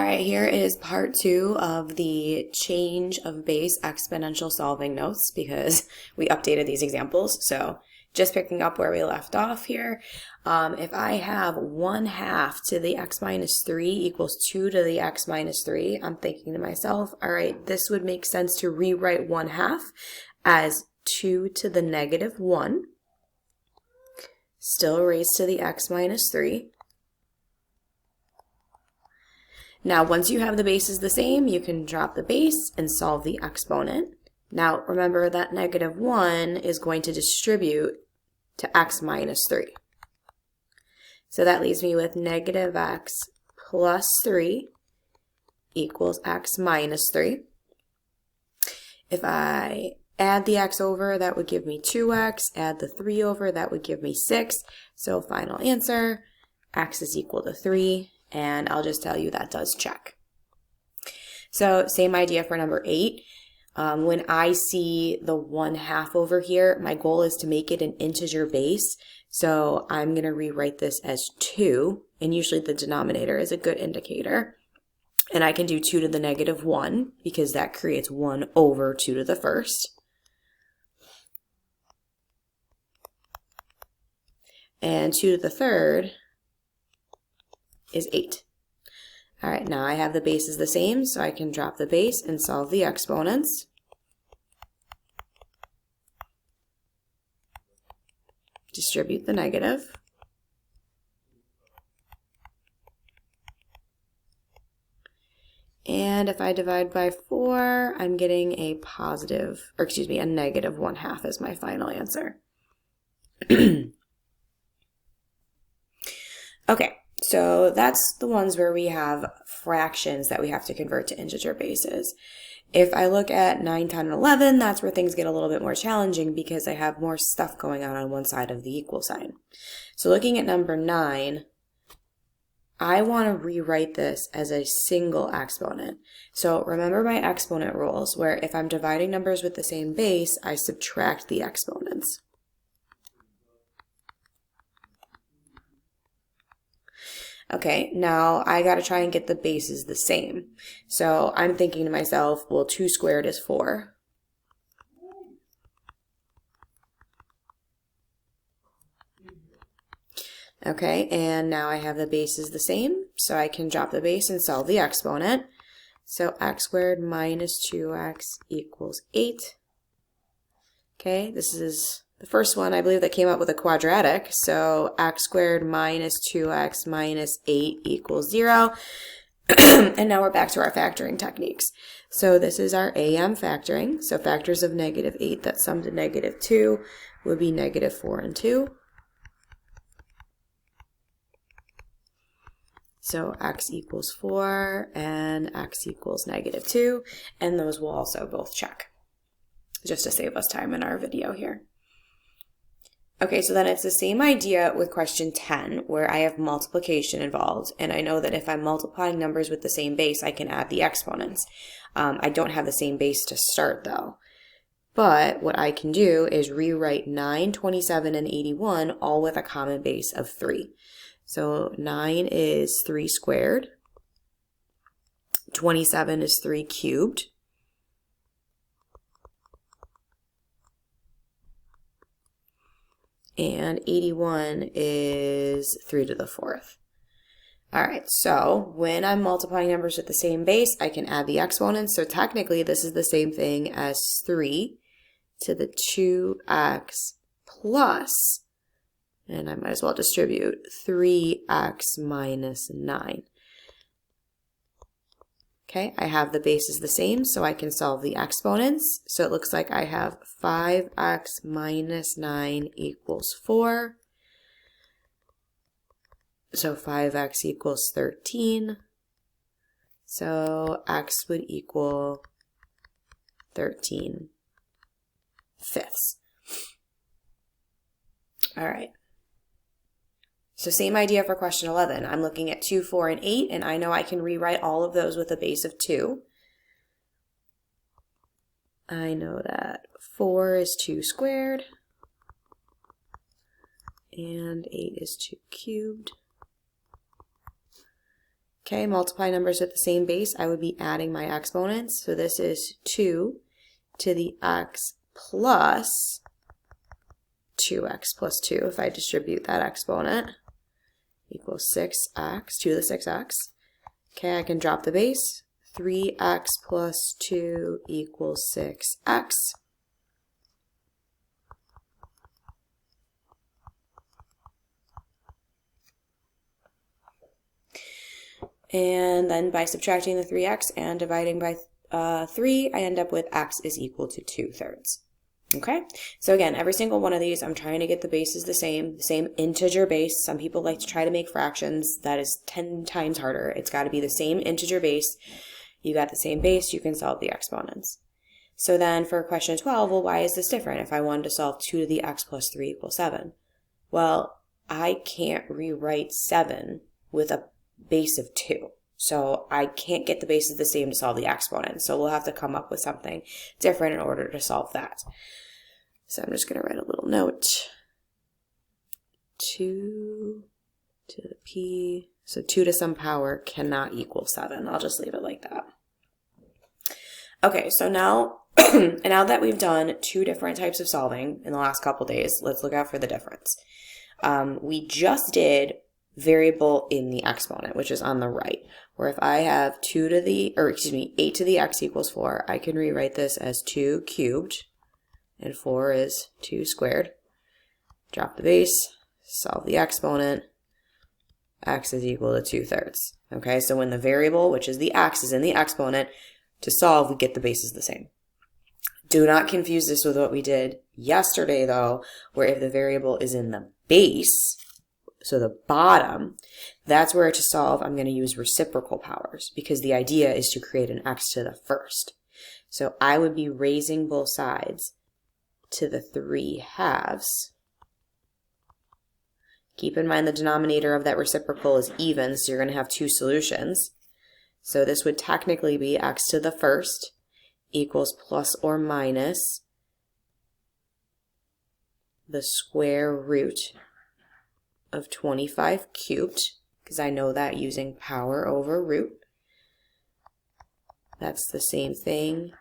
All right, here is part 2 of the change of base exponential solving notes because we updated these examples. So just picking up where we left off here, if I have 1/2 to the x minus 3 equals 2 to the x minus 3, I'm thinking to myself, all right, this would make sense to rewrite 1/2 as 2 to the negative 1, still raised to the x minus 3. Now, once you have the bases the same, you can drop the base and solve the exponent. Now, remember that negative 1 is going to distribute to x minus 3. So that leaves me with negative x plus 3 equals x minus 3. If I add the x over, that would give me 2x. Add the 3 over, that would give me 6. So final answer, x is equal to 3. And I'll just tell you that does check. So same idea for number 8. When I see the 1/2 over here, my goal is to make it an integer base. So I'm going to rewrite this as 2, and usually the denominator is a good indicator. And I can do 2 to the negative 1 because that creates 1 over 2 to the first. And 2 to the third is 8. All right, now I have the bases the same, so I can drop the base and solve the exponents. Distribute the negative. And if I divide by 4, I'm getting a negative 1/2 as my final answer. Okay. So that's the ones where we have fractions that we have to convert to integer bases. If I look at 9, 10, and 11, that's where things get a little bit more challenging because I have more stuff going on one side of the equal sign. So looking at number 9, I want to rewrite this as a single exponent. So remember my exponent rules, where if I'm dividing numbers with the same base, I subtract the exponents. Okay, now I got to try and get the bases the same. So I'm thinking to myself, well, 2 squared is 4. Okay, and now I have the bases the same, so I can drop the base and solve the exponent. So x squared minus 2x equals 8. Okay, this is the first one, I believe, that came up with a quadratic. So x squared minus 2x minus 8 equals 0. And now we're back to our factoring techniques. So this is our AM factoring. So factors of negative 8 that sum to negative 2 would be negative 4 and 2. So x equals 4 and x equals negative 2. And those will also both check, just to save us time in our video here. Okay, so then it's the same idea with question 10, where I have multiplication involved, and I know that if I'm multiplying numbers with the same base, I can add the exponents. I don't have the same base to start, though. But what I can do is rewrite 9, 27, and 81 all with a common base of 3. So 9 is 3 squared, 27 is 3 cubed, and 81 is 3 to the 4th. All right, so when I'm multiplying numbers with the same base, I can add the exponents. So technically, this is the same thing as 3 to the 2x plus, and I might as well distribute, 3x minus 9. Okay, I have the bases the same, so I can solve the exponents. So it looks like I have 5x minus 9 equals 4. So 5x equals 13. So x would equal 13 fifths. All right. So same idea for question 11. I'm looking at 2, 4, and 8, and I know I can rewrite all of those with a base of 2. I know that 4 is 2 squared, and 8 is 2 cubed. Okay, multiply numbers with the same base, I would be adding my exponents. So this is 2 to the x plus 2x plus 2 if I distribute that exponent equals 6x, 2 to the 6x. Okay, I can drop the base. 3x plus 2 equals 6x. And then by subtracting the 3x and dividing by 3, I end up with x is equal to 2/3. Okay, so again, every single one of these, I'm trying to get the bases the same integer base. Some people like to try to make fractions. That is 10 times harder. It's got to be the same integer base. You got the same base, you can solve the exponents. So then for question 12, well, why is this different? If I wanted to solve 2 to the x plus 3 equals 7. Well, I can't rewrite 7 with a base of 2. So I can't get the bases the same to solve the exponent. So we'll have to come up with something different in order to solve that. So I'm just going to write a little note. 2 to the p. So 2 to some power cannot equal 7. I'll just leave it like that. Okay, so now, now that we've done 2 different types of solving in the last couple days, let's look out for the difference. We just did variable in the exponent, which is on the right, where if I have 8 to the x equals 4, I can rewrite this as 2 cubed, and 4 is 2 squared. Drop the base, solve the exponent, x is equal to 2/3. Okay, so when the variable, which is the x, is in the exponent, to solve, we get the bases the same. Do not confuse this with what we did yesterday, though, where if the variable is in the base, so the bottom, that's where to solve I'm going to use reciprocal powers, because the idea is to create an x to the first. So I would be raising both sides to the 3/2. Keep in mind the denominator of that reciprocal is even, so you're going to have 2 solutions. So this would technically be x to the first equals plus or minus the square root of 25 cubed, because I know that using power over root. That's the same thing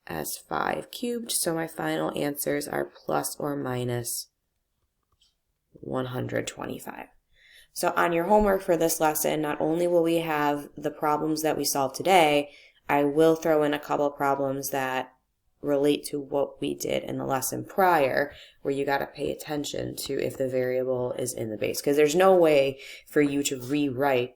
as 5 cubed, so my final answers are plus or minus 125. So on your homework for this lesson, not only will we have the problems that we solved today, I will throw in a couple problems that relate to what we did in the lesson prior, where you got to pay attention to if the variable is in the base, because there's no way for you to rewrite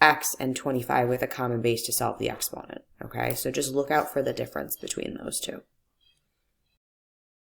x and 25 with a common base to solve the exponent. Okay, so just look out for the difference between those two.